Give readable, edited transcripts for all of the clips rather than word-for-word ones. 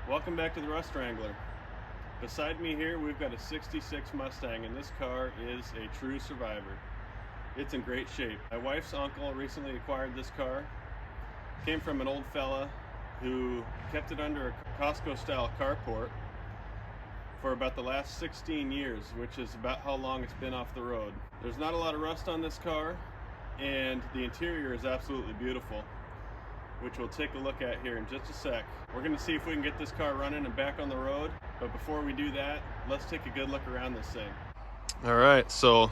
Welcome back to the Rust Wrangler. Beside me here we've got a 66 Mustang, and this car is a true survivor. It's in great shape. My wife's uncle recently acquired this car. Came from an old fella who kept it under a Costco style carport for about the last 16 years, which is about how long it's been off the road. There's not a lot of rust on this car, and the interior is absolutely beautiful, which we'll take a look at here in just a sec. We're gonna see if we can get this car running and back on the road, but before we do that, let's take a good look around this thing. All right, so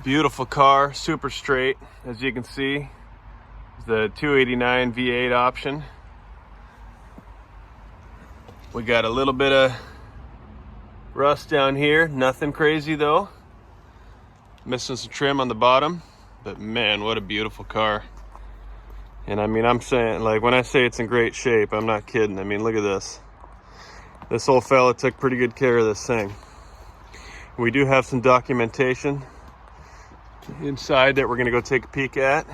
beautiful car, super straight, as you can see. The 289 V8 option. We got a little bit of rust down here, nothing crazy though. Missing some trim on the bottom, but man, what a beautiful car. And I mean, I'm saying, like, when I say it's in great shape, I'm not kidding. I mean, look at this. This old fella took pretty good care of this thing. We do have some documentation inside that we're gonna go take a peek at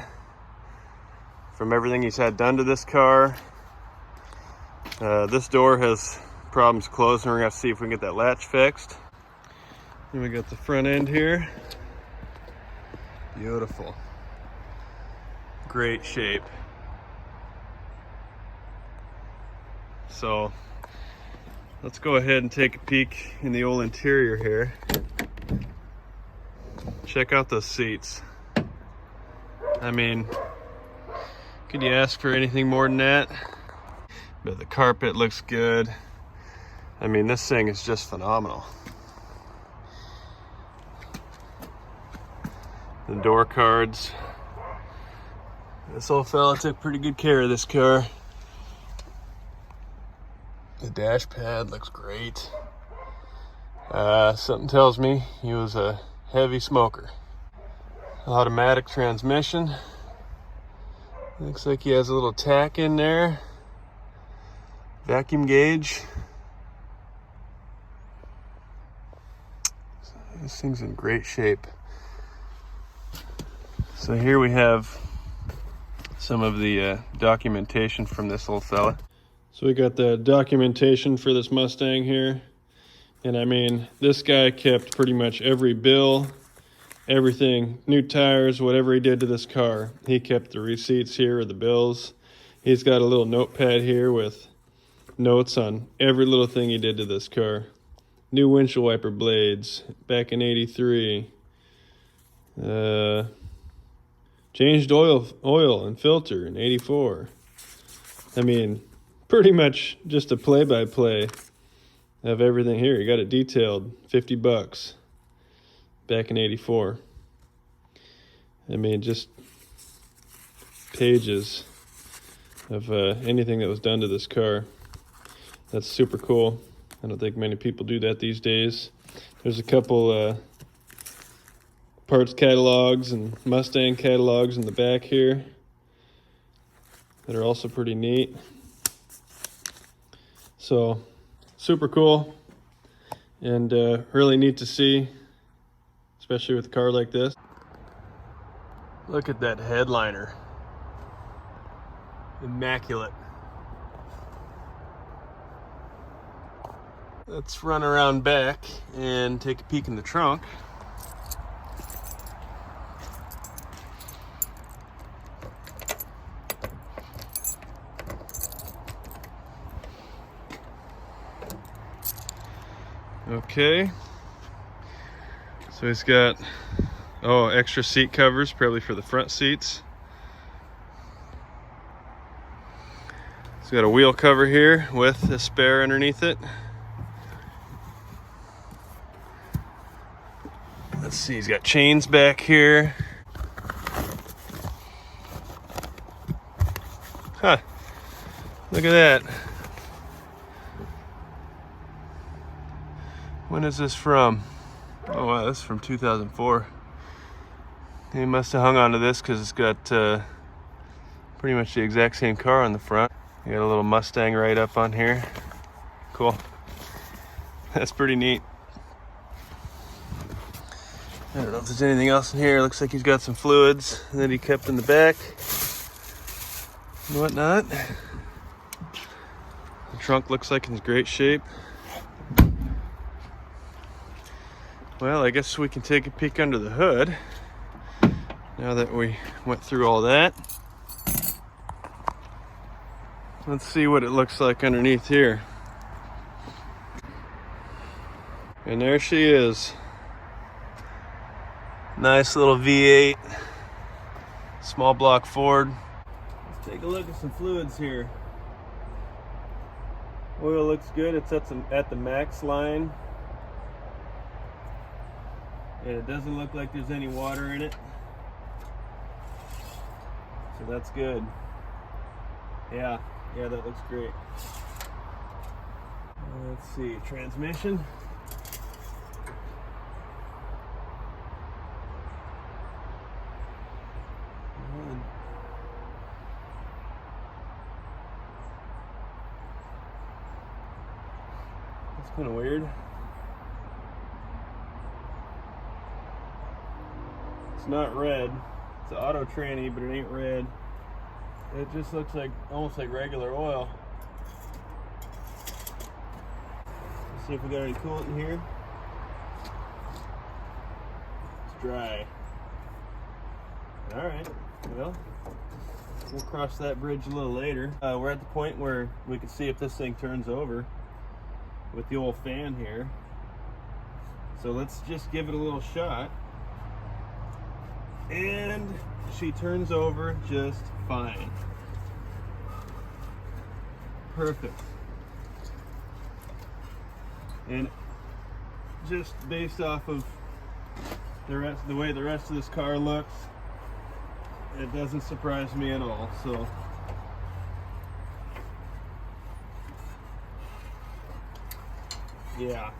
from everything he's had done to this car. This door has problems closing. We're gonna have to see if we can get that latch fixed. Then we got the front end here. Beautiful. Great shape. So let's go ahead and take a peek in the old interior here. Check out those seats. I mean, could you ask for anything more than that? But the carpet looks good. I mean, this thing is just phenomenal. The door cards. This old fella took pretty good care of this car. The dash pad looks great. Something tells me he was a heavy smoker. Automatic transmission. Looks like he has a little tack in there. Vacuum gauge. This thing's in great shape. So here we have some of the documentation from this old fella. So we got the documentation for this Mustang here. And I mean, this guy kept pretty much every bill, everything, new tires, whatever he did to this car. He kept the receipts here, or the bills. He's got a little notepad here with notes on every little thing he did to this car. New windshield wiper blades back in '83. Changed oil and filter in '84. I mean, pretty much just a play-by-play of everything here. You got it detailed, $50 back in '84. I mean, just pages of anything that was done to this car. That's super cool. I don't think many people do that these days. There's a couple parts catalogs and Mustang catalogs in the back here that are also pretty neat. So super cool and really neat to see, especially with a car like this. Look at that headliner. Immaculate. Let's run around back and take a peek in the trunk. Okay, so he's got, extra seat covers, probably for the front seats. He's got a wheel cover here with a spare underneath it. Let's see, he's got chains back here. Huh, look at that. When is this from? Oh wow, this is from 2004. He must have hung on to this because it's got pretty much the exact same car on the front. You got a little Mustang right up on here. Cool. That's pretty neat. I don't know if there's anything else in here. Looks like he's got some fluids that he kept in the back and whatnot. The trunk looks like it's in great shape. Well, I guess we can take a peek under the hood now that we went through all that. Let's see what it looks like underneath here. And there she is. Nice little V8, small block Ford. Let's take a look at some fluids here. Oil looks good. It's at the max line. And it doesn't look like there's any water in it. So that's good. Yeah, that looks great. Let's see, transmission. That's kind of weird. It's not red. It's auto tranny, but it ain't red. It just looks like almost like regular oil. Let's see if we got any coolant in here. It's dry. Alright, well, we'll cross that bridge a little later. We're at the point where we can see if this thing turns over with the old fan here. So let's just give it a little shot. And she turns over just fine. Perfect. And just based off of the way the rest of this car looks, it doesn't surprise me at all. So yeah,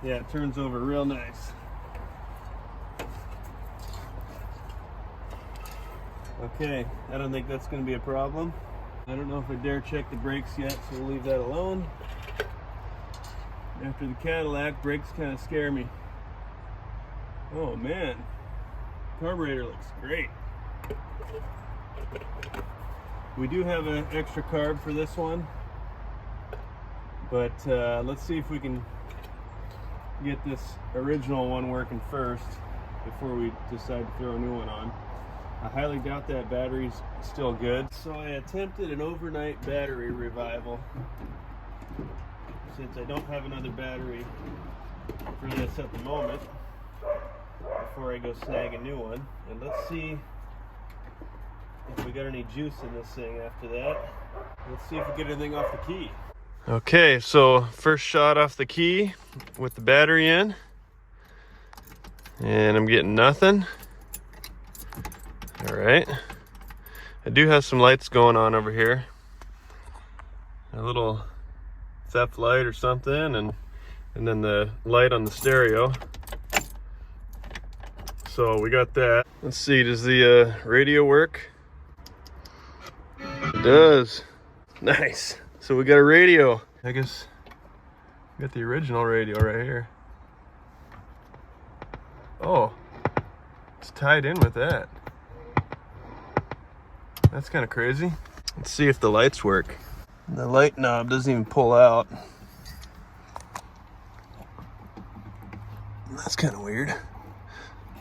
it turns over real nice. Okay, I don't think that's going to be a problem. I don't know if I dare check the brakes yet, so we'll leave that alone. After the Cadillac, brakes kind of scare me. Oh man, carburetor looks great. We do have an extra carb for this one, but let's see if we can get this original one working first before we decide to throw a new one on. I highly doubt that battery's still good. So I attempted an overnight battery revival since I don't have another battery for this at the moment before I go snag a new one. And let's see if we got any juice in this thing after that. Let's see if we get anything off the key. Okay, so first shot off the key with the battery in, and I'm getting nothing. All right, I do have some lights going on over here, a little theft light or something, and then the light on the stereo. So we got that. Let's see, does the radio work? It does. Nice. So we got a radio. I guess we got the original radio right here. Oh, it's tied in with that. That's kind of crazy. Let's see if the lights work. The light knob doesn't even pull out. That's kind of weird. It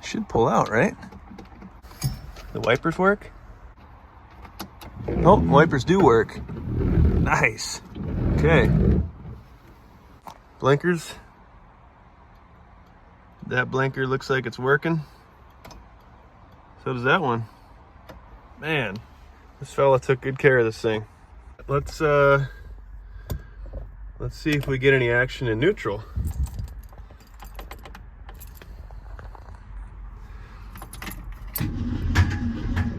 should pull out, right? The wipers work? Oh, wipers do work. Nice. Okay. Blinkers. That blinker looks like it's working. So does that one. Man, this fella took good care of this thing. Let's see if we get any action in neutral.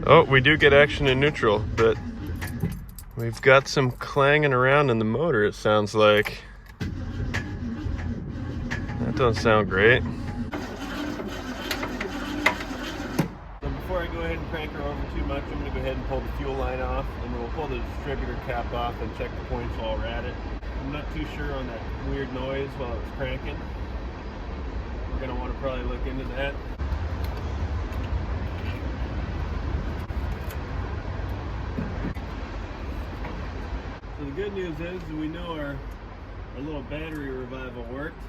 Oh, we do get action in neutral, but we've got some clanging around in the motor, it sounds like. That doesn't sound great. So before I go ahead and crank her over too much, I'm going to go ahead and pull the fuel line off, and then we'll pull the distributor cap off and check the points while we're at it. I'm not too sure on that weird noise while it's cranking. We're going to want to probably look into that. So the good news is we know our little battery revival worked.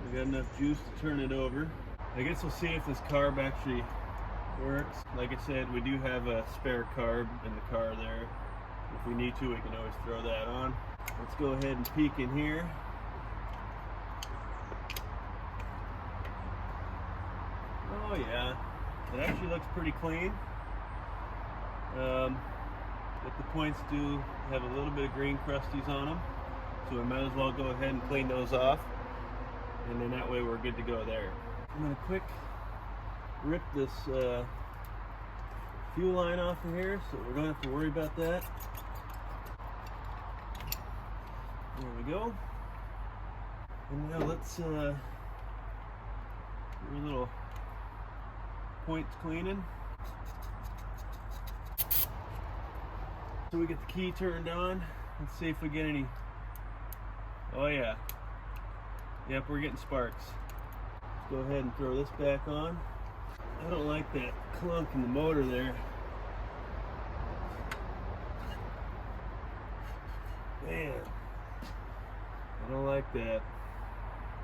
We got enough juice to turn it over. I guess we'll see if this carb actually works. Like I said, we do have a spare carb in the car there. If we need to, we can always throw that on. Let's go ahead and peek in here. Oh yeah, it actually looks pretty clean. But the points do have a little bit of green crusties on them, so we might as well go ahead and clean those off, and then that way we're good to go there. I'm going to quick rip this fuel line off of here, so we don't have to worry about that. There we go. And now let's do a little points cleaning. So we get the key turned on. Let's see if we get any. Oh yeah. Yep, we're getting sparks. Let's go ahead and throw this back on. I don't like that clunk in the motor there. Man, I don't like that.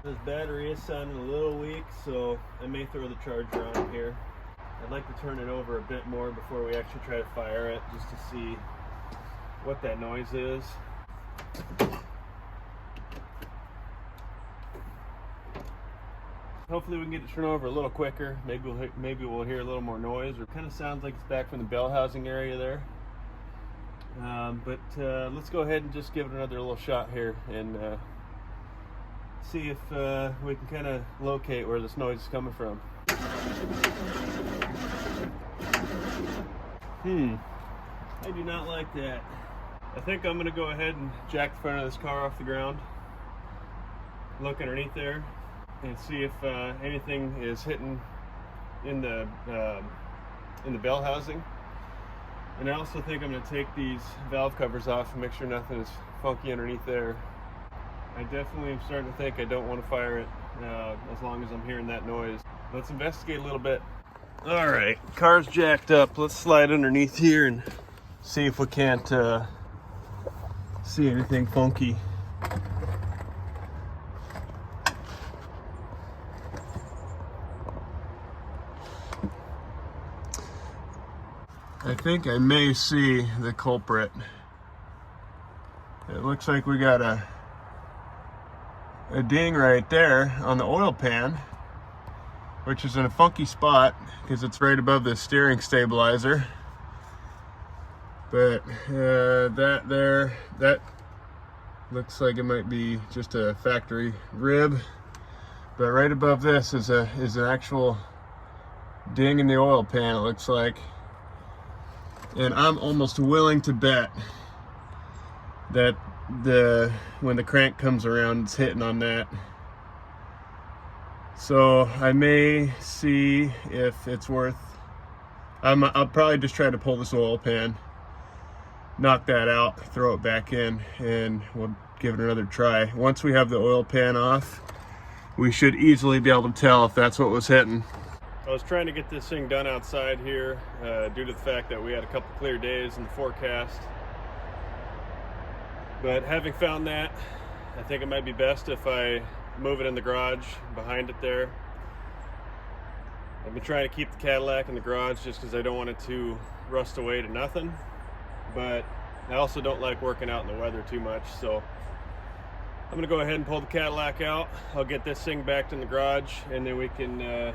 This battery is sounding a little weak, so I may throw the charger on here. I'd like to turn it over a bit more before we actually try to fire it, just to see what that noise is. Hopefully we can get it turned over a little quicker. Maybe we'll hear a little more noise. It kind of sounds like it's back from the bell housing area there. Let's go ahead and just give it another little shot here and see if we can kind of locate where this noise is coming from. I do not like that. I think I'm going to go ahead and jack the front of this car off the ground, look underneath there, and see if anything is hitting in the bell housing. And I also think I'm going to take these valve covers off and make sure nothing is funky underneath there. I definitely am starting to think I don't want to fire it as long as I'm hearing that noise. Let's investigate a little bit. All right, car's jacked up. Let's slide underneath here and see if we can't see anything funky. I think I may see the culprit. It looks like we got a ding right there on the oil pan, which is in a funky spot because it's right above the steering stabilizer. But that looks like it might be just a factory rib. But right above this is an actual ding in the oil pan, it looks like. And I'm almost willing to bet that when the crank comes around, it's hitting on that. So I may see if it's worth. I'll probably just try to pull this oil pan, knock that out, throw it back in, and we'll give it another try. Once we have the oil pan off, we should easily be able to tell if that's what was hitting. I was trying to get this thing done outside here due to the fact that we had a couple clear days in the forecast. But having found that, I think it might be best if I move it in the garage behind it there. I've been trying to keep the Cadillac in the garage just because I don't want it to rust away to nothing. But I also don't like working out in the weather too much, so I'm gonna go ahead and pull the Cadillac out. I'll get this thing back in the garage, and then we can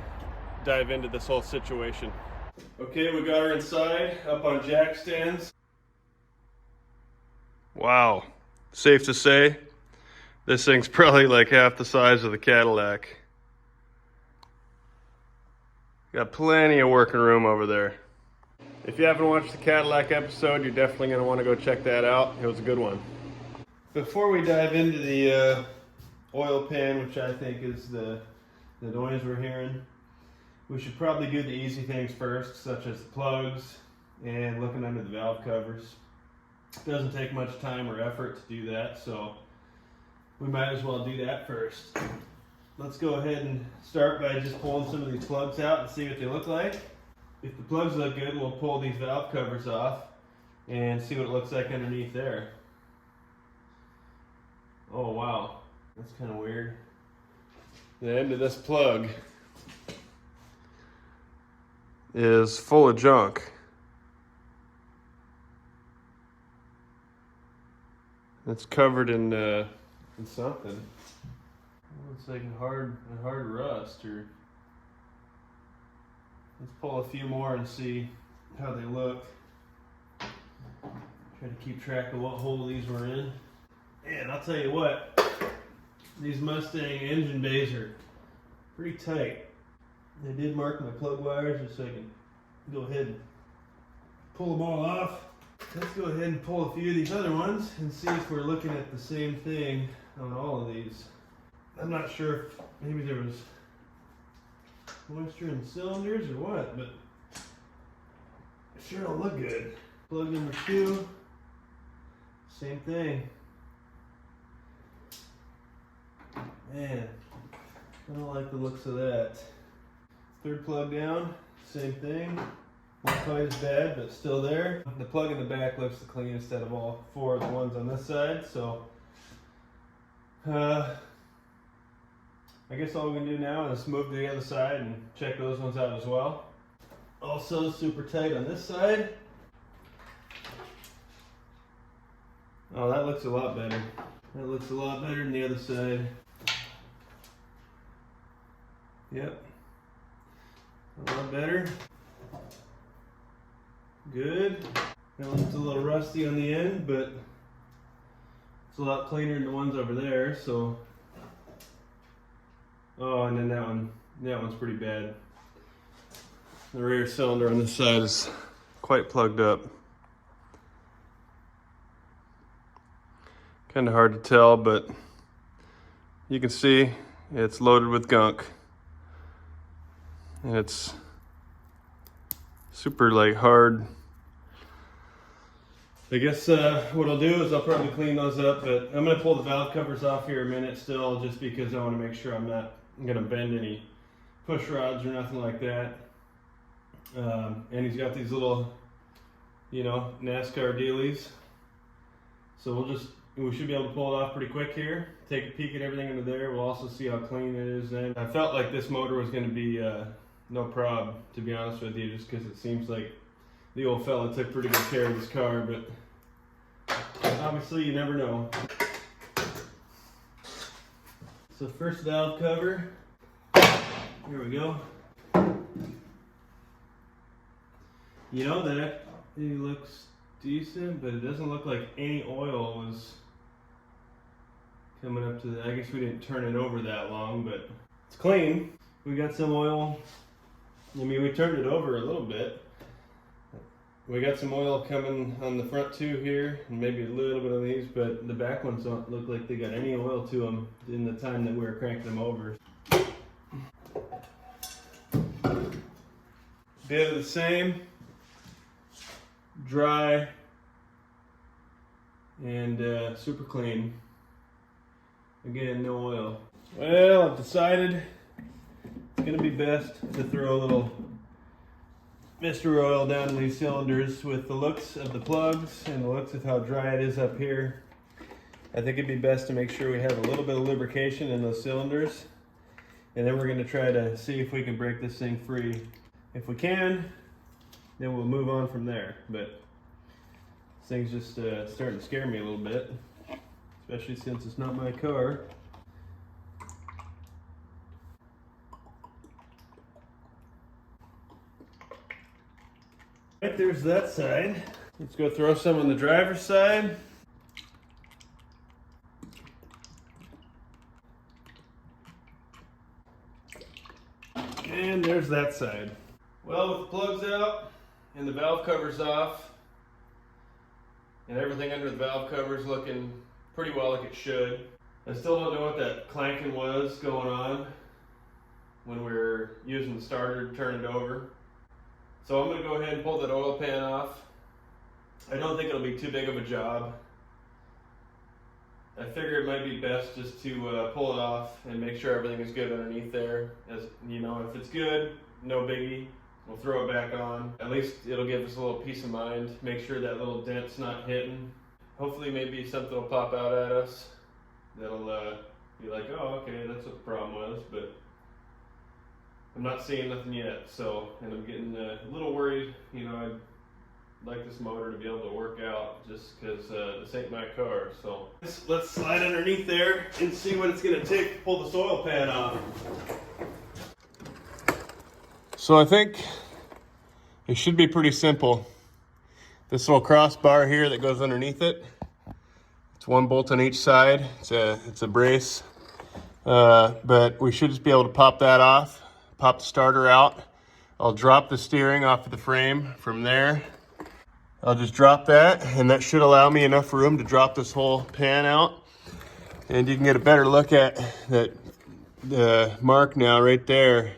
dive into this whole situation. Okay, we got her inside, up on jack stands. Wow, safe to say, this thing's probably like half the size of the Cadillac. Got plenty of working room over there. If you haven't watched the Cadillac episode, you're definitely going to want to go check that out. It was a good one. Before we dive into the oil pan, which I think is the noise we're hearing, we should probably do the easy things first, such as the plugs and looking under the valve covers. It doesn't take much time or effort to do that, so we might as well do that first. Let's go ahead and start by just pulling some of these plugs out and see what they look like. If the plugs look good, we'll pull these valve covers off and see what it looks like underneath there. Oh wow, that's kind of weird. The end of this plug is full of junk. It's covered in something. It's like a hard rust. Or let's pull a few more and see how they look. Try to keep track of what hole these were in. And I'll tell you what, these Mustang engine bays are pretty tight. They did mark my plug wires just so I can go ahead and pull them all off. Let's go ahead and pull a few of these other ones and see if we're looking at the same thing on all of these. I'm not sure if maybe there was moisture in the cylinders or what, but it sure don't look good. Plug number 2, same thing. Man, I don't like the looks of that. Third plug down, same thing. Not quite as bad, but still there. The plug in the back looks the cleanest out of all 4 of the ones on this side, so I guess all we can do now is move to the other side and check those ones out as well. Also super tight on this side. Oh, that looks a lot better. That looks a lot better than the other side. Yep, a lot better. Good. That one's a little rusty on the end, but it's a lot cleaner than the ones over there, so. Oh, and then that one's pretty bad. The rear cylinder on this side is quite plugged up. Kind of hard to tell, but you can see it's loaded with gunk. And it's super like hard. I guess what I'll do is I'll probably clean those up, but I'm gonna pull the valve covers off here a minute still, just because I want to make sure I'm not gonna bend any push rods or nothing like that. And he's got these little, you know, NASCAR dealies. So we should be able to pull it off pretty quick here. Take a peek at everything under there. We'll also see how clean it is then. I felt like this motor was gonna be no prob, to be honest with you, just because it seems like the old fella took pretty good care of his car, but obviously you never know. So first valve cover, here we go. You know, that it looks decent, but it doesn't look like any oil was coming up to the, I guess we didn't turn it over that long, but it's clean. We got some oil. I mean, we turned it over a little bit. We got some oil coming on the front too here, and maybe a little bit on these, but the back ones don't look like they got any oil to them in the time that we were cranking them over. Bit of the same, dry, and super clean. Again, no oil. Well, I've decided it's gonna be best to throw a little Mr. Oil down in these cylinders. With the looks of the plugs and the looks of how dry it is up here, I think it'd be best to make sure we have a little bit of lubrication in those cylinders, and then we're going to try to see if we can break this thing free. If we can, then we'll move on from there, but this thing's just starting to scare me a little bit, especially since it's not my car. Right, there's that side. Let's go throw some on the driver's side. And there's that side. Well, with the plugs out and the valve covers off, and everything under the valve covers looking pretty well like it should, I still don't know what that clanking was going on when we were using the starter to turn it over. So I'm going to go ahead and pull that oil pan off. I don't think it'll be too big of a job. I figure it might be best just to pull it off and make sure everything is good underneath there. As you know, if it's good, no biggie. We'll throw it back on. At least it'll give us a little peace of mind. Make sure that little dent's not hitting. Hopefully maybe something will pop out at us that'll be like, oh, okay, that's what the problem was, but I'm not seeing nothing yet. So, and I'm getting a little worried. You know, I'd like this motor to be able to work out just because this ain't my car. So let's slide underneath there and see what it's gonna take to pull this oil pan off. So I think it should be pretty simple. This little crossbar here that goes underneath it, it's one bolt on each side. It's a brace, but we should just be able to pop that off, pop the starter out. I'll drop the steering off of the frame from there. I'll just drop that, and that should allow me enough room to drop this whole pan out. And you can get a better look at that mark now right there.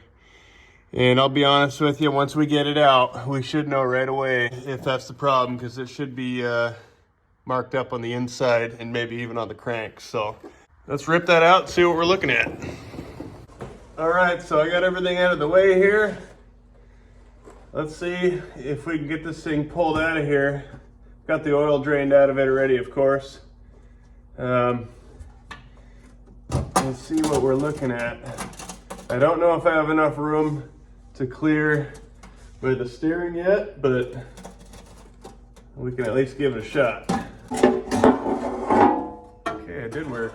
And I'll be honest with you, once we get it out, we should know right away if that's the problem, because it should be marked up on the inside and maybe even on the crank. So let's rip that out and see what we're looking at. All right, so I got everything out of the way here. Let's see if we can get this thing pulled out of here. Got the oil drained out of it already, of course. Let's see what we're looking at. I don't know if I have enough room to clear with the steering yet, but we can at least give it a shot. Okay, it did work.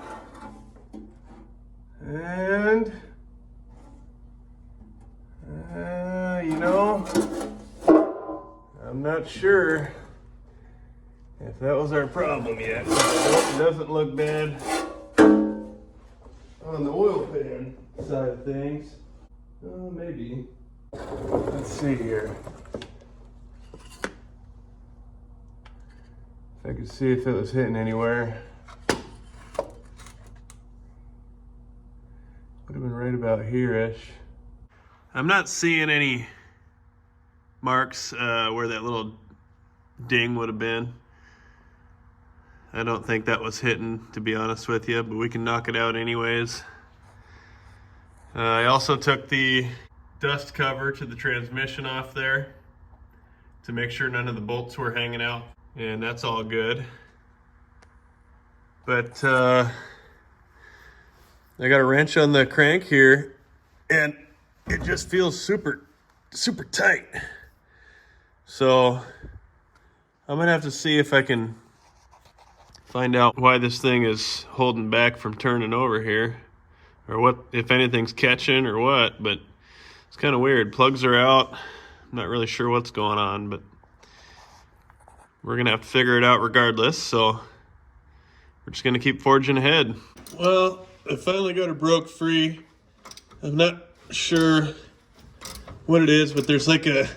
And you know, I'm not sure if that was our problem yet. It doesn't look bad on the oil pan side of things. Oh, maybe. Let's see here. If I could see if it was hitting anywhere. Would have been right about here-ish. I'm not seeing any marks where that little ding would have been. I don't think that was hitting, to be honest with you, but we can knock it out anyways. I also took the dust cover to the transmission off there to make sure none of the bolts were hanging out, and that's all good. But I got a wrench on the crank here, and it just feels super tight. So I'm gonna have to see if I can find out why this thing is holding back from turning over here, or what, if anything's catching or what, but it's kind of weird. Plugs are out. I'm not really sure what's going on, but we're gonna have to figure it out regardless. So we're just gonna keep forging ahead. Well, I finally got her broke free. I'm not sure what it is, but there's like a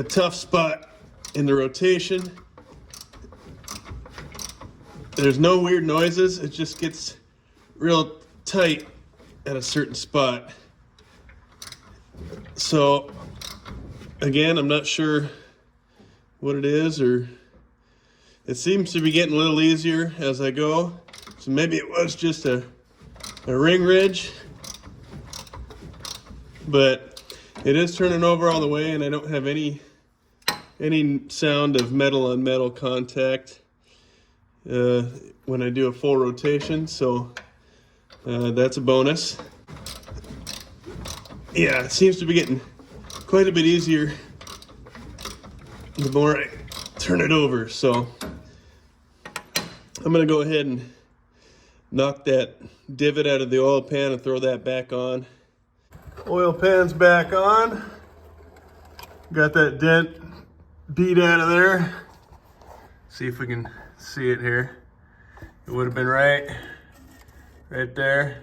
tough spot in the rotation. There's no weird noises. It just gets real tight at a certain spot. So again, I'm not sure what it is, or it seems to be getting a little easier as I go. So maybe it was just a ring ridge, but it is turning over all the way, and I don't have any sound of metal on metal contact when I do a full rotation, so that's a bonus. Yeah, it seems to be getting quite a bit easier the more I turn it over, so I'm gonna go ahead and knock that divot out of the oil pan and throw that back on. Oil pan's back on. Got that dent beat out of there. See if we can see it here. It would have been right there.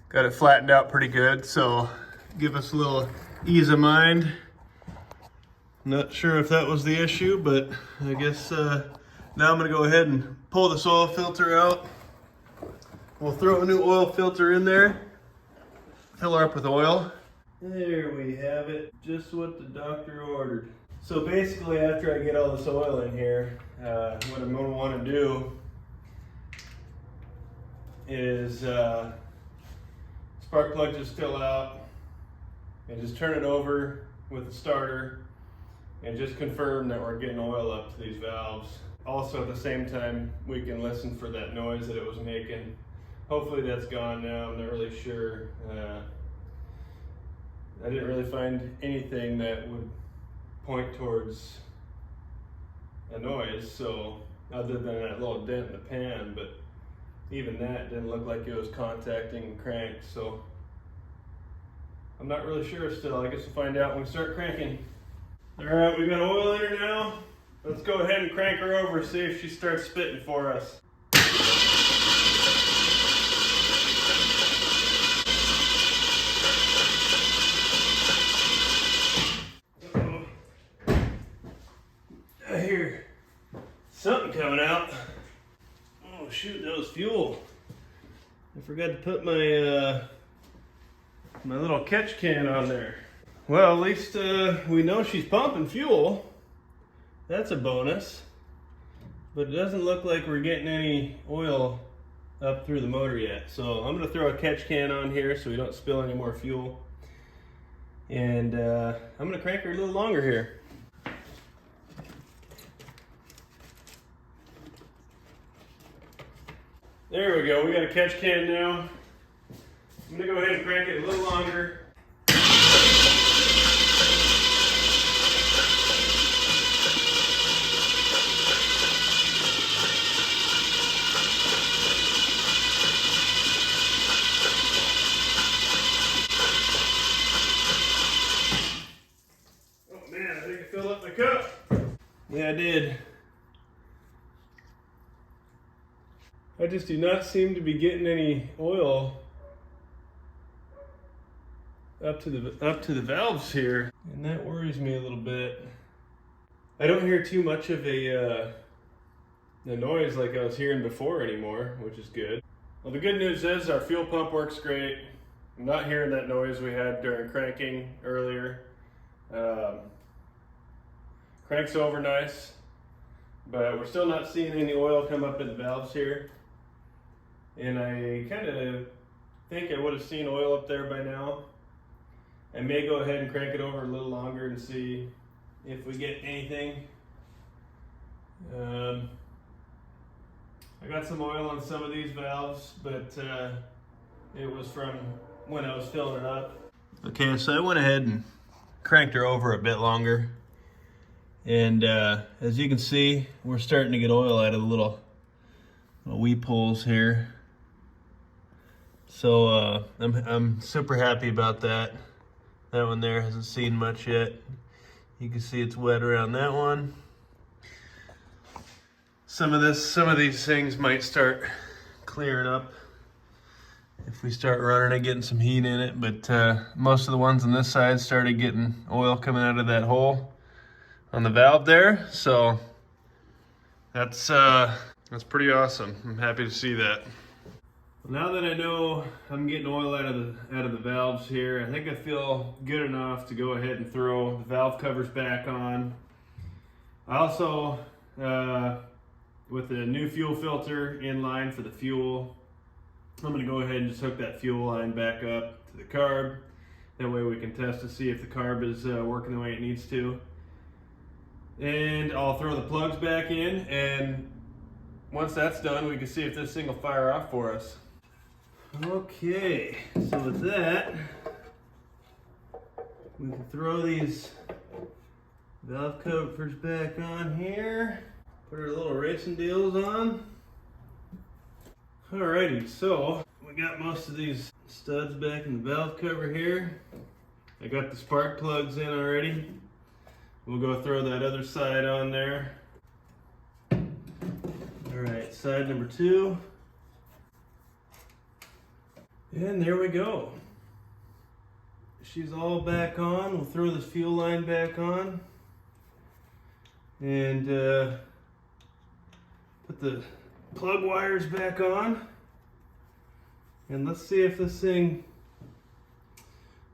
Got it flattened out pretty good, so give us a little ease of mind. Not sure if that was the issue, but I guess now I'm gonna go ahead and pull this oil filter out. We'll throw a new oil filter in there, fill her up with oil. There we have it, just what the doctor ordered. So basically, after I get all this oil in here, what I'm gonna wanna do is spark plug just fill out and just turn it over with the starter and just confirm that we're getting oil up to these valves. Also, at the same time, we can listen for that noise that it was making. Hopefully that's gone now. I'm not really sure. I didn't really find anything that would point towards a noise, so other than that little dent in the pan, but even that didn't look like it was contacting the crank, so I'm not really sure still. I guess we'll find out when we start cranking. All right, we got oil in her now. Let's go ahead and crank her over, see if she starts spitting for us. I hear something coming out. Oh shoot, that was fuel. I forgot to put my my little catch can on there. Well, at least we know she's pumping fuel. That's a bonus. But it doesn't look like we're getting any oil up through the motor yet. So I'm gonna throw a catch can on here so we don't spill any more fuel. And I'm gonna crank her a little longer here. There we go, we got a catch can now. I'm gonna go ahead and crank it a little longer. Oh man, I think I filled up my cup. Yeah, I did. I just do not seem to be getting any oil up to the valves here, and that worries me a little bit. I don't hear too much of a noise like I was hearing before anymore, which is good. Well, the good news is our fuel pump works great. I'm not hearing that noise we had during cranking earlier. Cranks over nice, but we're still not seeing any oil come up in the valves here. And I kind of think I would have seen oil up there by now. I may go ahead and crank it over a little longer and see if we get anything. I got some oil on some of these valves, but it was from when I was filling it up. Okay, so I went ahead and cranked her over a bit longer. And as you can see, we're starting to get oil out of the little weep holes here. So I'm super happy about that. That one there hasn't seen much yet. You can see it's wet around that one. Some of these things might start clearing up if we start running it, getting some heat in it. But most of the ones on this side started getting oil coming out of that hole on the valve there. So that's pretty awesome. I'm happy to see that. Now that I know I'm getting oil out of the valves here, I think I feel good enough to go ahead and throw the valve covers back on. I also, with the new fuel filter in line for the fuel, I'm going to go ahead and just hook that fuel line back up to the carb. That way we can test to see if the carb is working the way it needs to. And I'll throw the plugs back in, and once that's done, we can see if this thing will fire off for us. Okay, so with that, we can throw these valve covers back on here, put our little racing deals on. Alrighty, so we got most of these studs back in the valve cover here. I got the spark plugs in already. We'll go throw that other side on there. Alright, side number 2. And there we go. She's all back on. We'll throw this fuel line back on. And put the plug wires back on. And let's see if this thing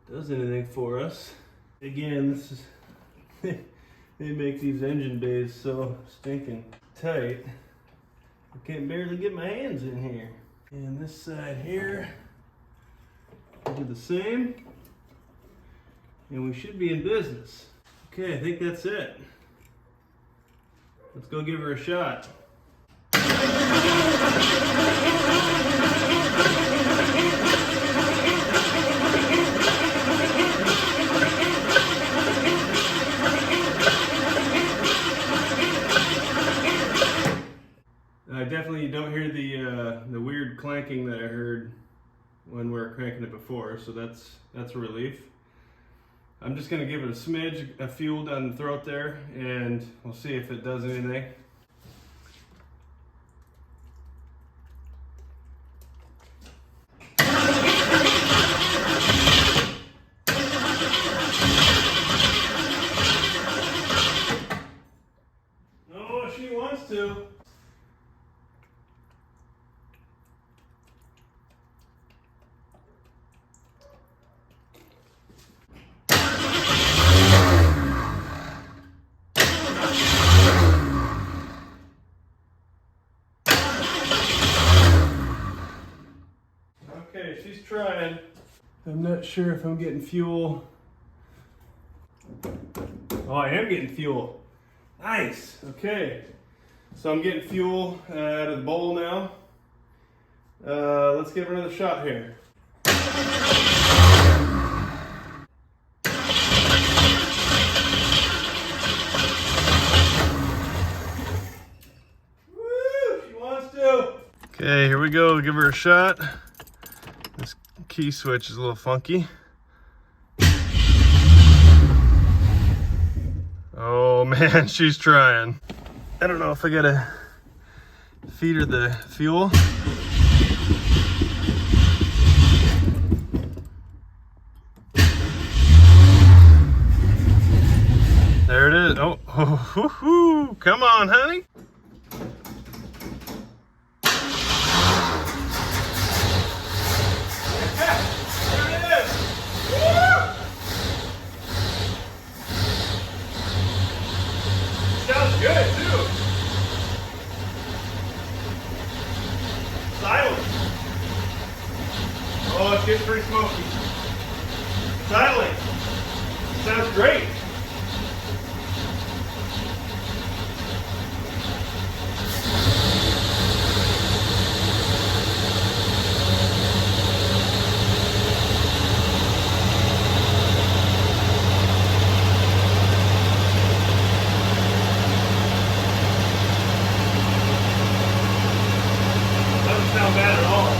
does anything for us. Again, this is they make these engine bays so stinking tight. I can barely get my hands in here. And this side here, do the same. and we should be in business. Okay, I think that's it. Let's go give her a shot. Definitely don't hear the weird clanking that I heard when we were cranking it before, so that's a relief. I'm just gonna give it a smidge of fuel down the throat there, and we'll see if it does anything. Oh, she wants to. Okay, she's trying. I'm not sure if I'm getting fuel. Oh, I am getting fuel. Nice. Okay. So I'm getting fuel out of the bowl now. Let's give her another shot here. Woo! She wants to. Okay, here we go. Give her a shot. This key switch is a little funky. Oh man, she's trying. I don't know if I gotta feed her the fuel. There it is. Oh, come on, honey. Sounds good too. Silent. Oh, it's getting pretty smoky. Silent. Sounds great. Not bad at all.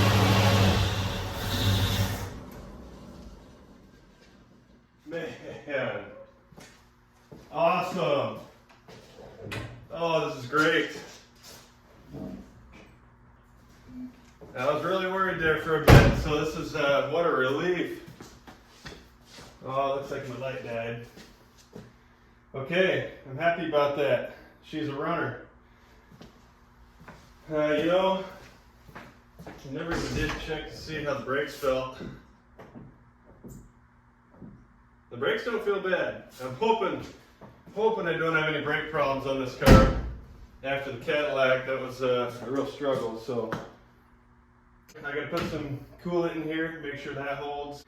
Man, awesome. Oh, this is great. I was really worried there for a bit, so this is what a relief. Oh, looks like my light died. Okay, I'm happy about that. She's a runner. You know, I never even did check to see how the brakes felt. The brakes don't feel bad. I'm hoping I don't have any brake problems on this car. After the Cadillac, that was a real struggle. So I gotta put some coolant in here, make sure that holds.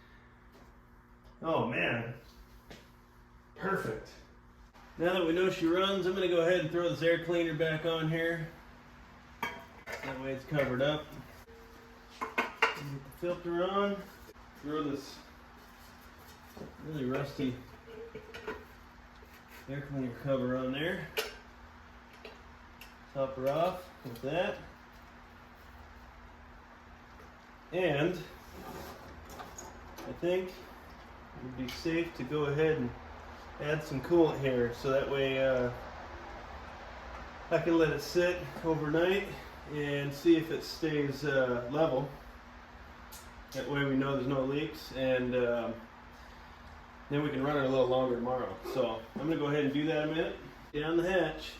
Oh man, perfect. Now that we know she runs, I'm gonna go ahead and throw this air cleaner back on here. That way it's covered up. Get the filter on. Throw this really rusty air cleaner cover on there. Top her off with that. And I think it would be safe to go ahead and add some coolant here, so that way I can let it sit overnight and see if it stays level. That way we know there's no leaks, and then we can run it a little longer tomorrow. So I'm going to go ahead and do that in a minute. Down the hatch.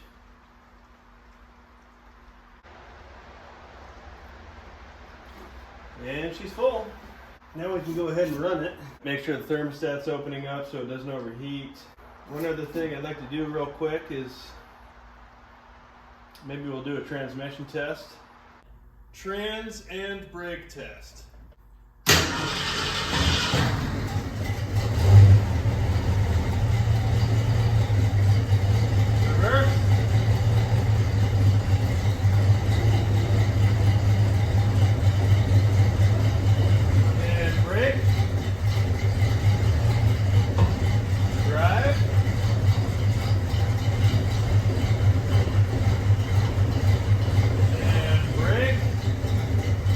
And she's full. Now we can go ahead and run it. Make sure the thermostat's opening up so it doesn't overheat. One other thing I'd like to do real quick is maybe we'll do a transmission test. Trans and brake test. Reverse. And brake. Drive. And brake.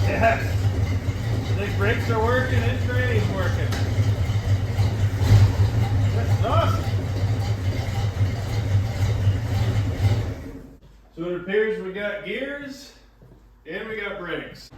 Yes. The brakes are working and training's working. That's awesome. So it appears we got gears and we got brakes.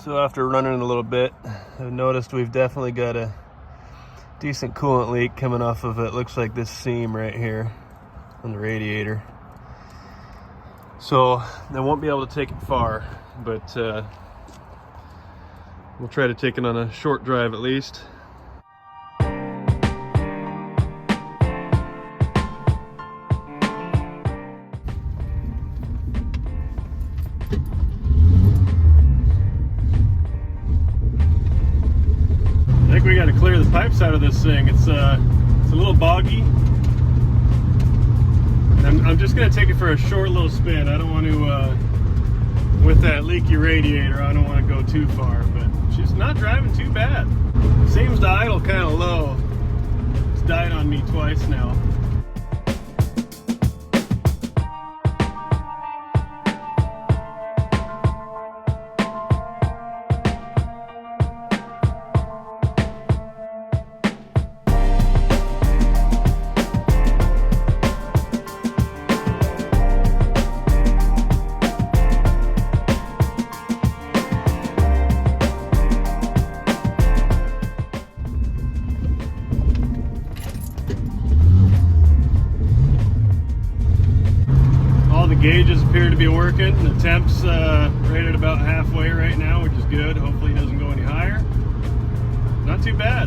So after running a little bit, I've noticed we've definitely got a decent coolant leak coming off of it. Looks like this seam right here on the radiator. So I won't be able to take it far, but we'll try to take it on a short drive at least. I think we got to clear the pipes out of this thing. It's a little boggy. I'm just going to take it for a short little spin. I don't want to, with that leaky radiator, I don't want to go too far, but she's not driving too bad. Seems to idle kind of low. It's died on me twice now. Gauges appear to be working. The temp's rated about halfway right now, which is good. Hopefully it doesn't go any higher. Not too bad.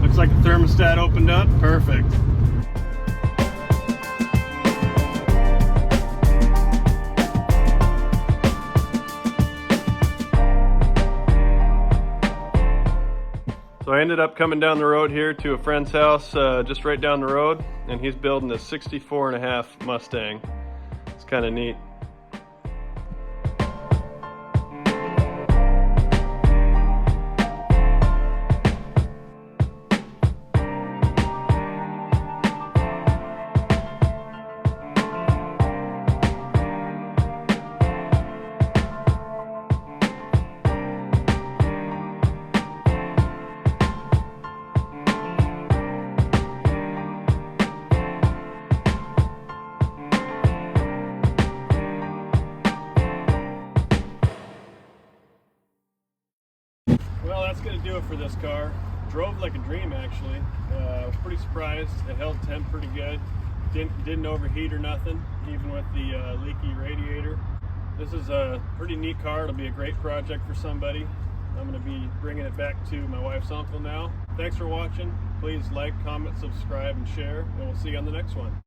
Looks like the thermostat opened up. Perfect. So I ended up coming down the road here to a friend's house just right down the road, and he's building a 64.5 Mustang. It's kind of neat. Well, that's going to do it for this car. Drove like a dream, actually. I was pretty surprised. It held temp pretty good. Didn't overheat or nothing, even with the leaky radiator. This is a pretty neat car. It'll be a great project for somebody. I'm going to be bringing it back to my wife's uncle now. Thanks for watching. Please like, comment, subscribe, and share, and we'll see you on the next one.